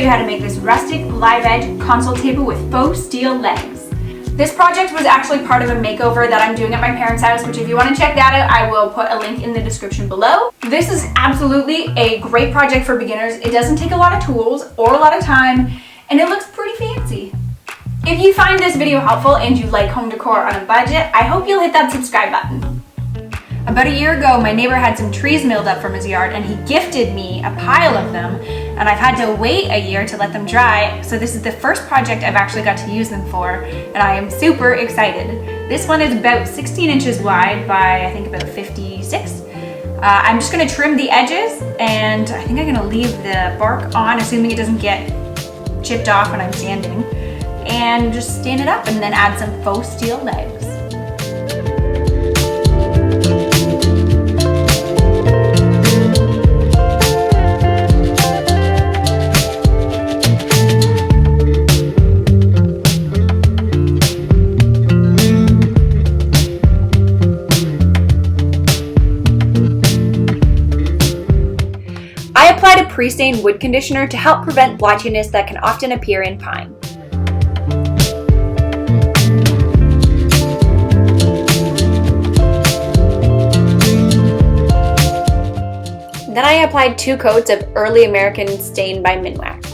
you how to make this rustic live edge console table with faux steel legs. This project was actually part of a makeover that I'm doing at my parents' house, which if you want to check that out, I will put a link in the description below. This is absolutely a great project for beginners. It doesn't take a lot of tools or a lot of time, and it looks pretty fancy. If you find this video helpful and you like home decor on a budget, I hope you'll hit that subscribe button. About a year ago, my neighbor had some trees milled up from his yard and he gifted me a pile of them, and I've had to wait a year to let them dry, so this is the first project I've actually got to use them for, and I am super excited. This one is about 16 inches wide by I think about 56. I'm just going to trim the edges, and I think I'm going to leave the bark on, assuming it doesn't get chipped off when I'm sanding, and just stand it up and then add some faux steel legs. I applied a pre-stained wood conditioner to help prevent blotchiness that can often appear in pine. Then I applied 2 coats of Early American Stain by Minwax.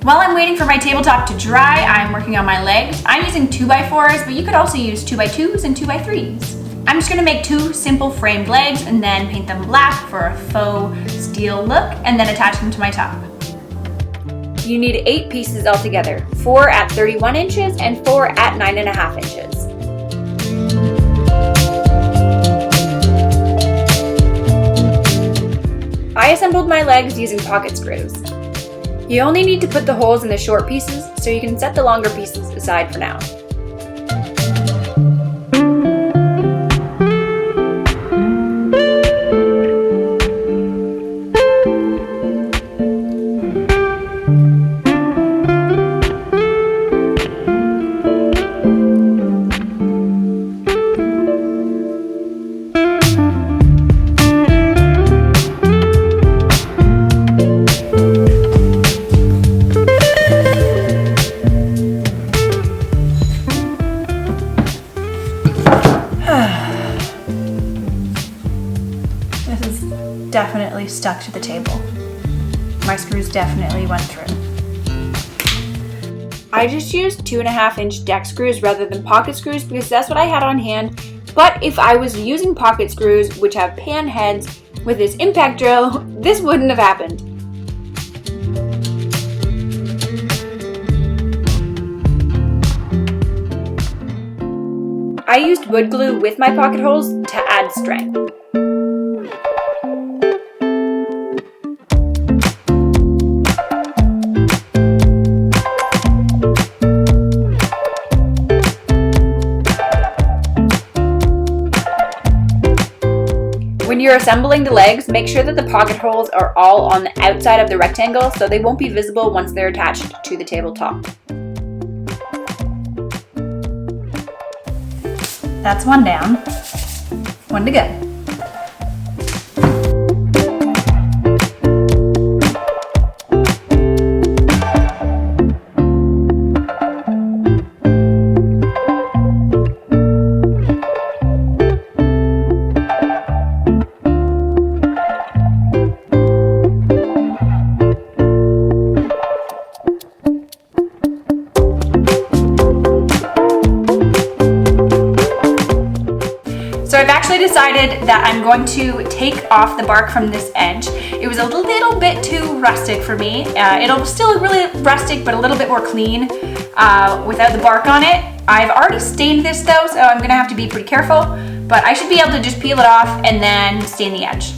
While I'm waiting for my tabletop to dry, I'm working on my legs. I'm using 2x4s, but you could also use 2x2s and 2x3s. I'm just gonna make 2 simple framed legs and then paint them black for a faux steel look and then attach them to my top. You need 8 pieces altogether, 4 at 31 inches and 4 at 9.5 inches. I assembled my legs using pocket screws. You only need to put the holes in the short pieces, so you can set the longer pieces aside for now. This is definitely stuck to the table. My screws definitely went through. I just used 2.5-inch deck screws rather than pocket screws because that's what I had on hand, but if I was using pocket screws, which have pan heads, with this impact drill, this wouldn't have happened. I used wood glue with my pocket holes to add strength. When you're assembling the legs, make sure that the pocket holes are all on the outside of the rectangle so they won't be visible once they're attached to the tabletop. That's one down, one to go. So I've actually decided that I'm going to take off the bark from this edge. It was a little bit too rustic for me. It'll still look really rustic, but a little bit more clean without the bark on it. I've already stained this though, so I'm gonna have to be pretty careful, but I should be able to just peel it off and then stain the edge.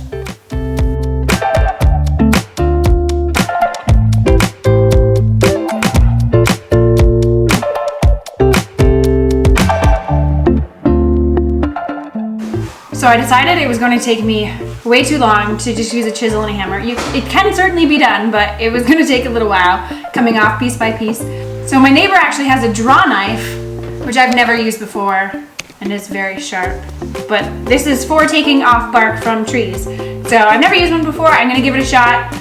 So I decided it was going to take me way too long to just use a chisel and a hammer. It can certainly be done, but it was going to take a little while, coming off piece by piece. So my neighbor actually has a draw knife which I've never used before and is very sharp. But this is for taking off bark from trees. So I've never used one before. I'm gonna give it a shot.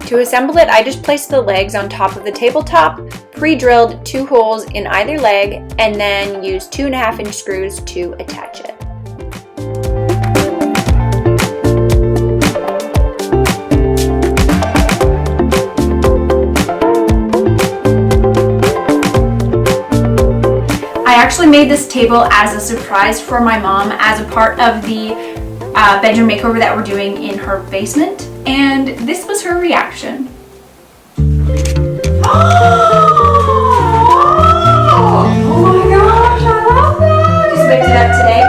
To assemble it, I just placed the legs on top of the tabletop, pre-drilled 2 holes in either leg, and then used 2.5-inch screws to attach it. I actually made this table as a surprise for my mom as a part of the bedroom makeover that we're doing in her basement. And this was her reaction. Oh my gosh, I love that! Just picked it up today.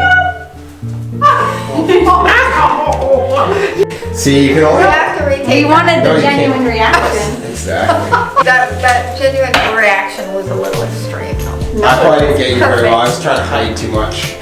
See, you can only... have to retake You wanted the No, you genuine can't. reaction. Exactly. that genuine reaction was a little extreme. I probably didn't get you very well. I was trying to hide too much.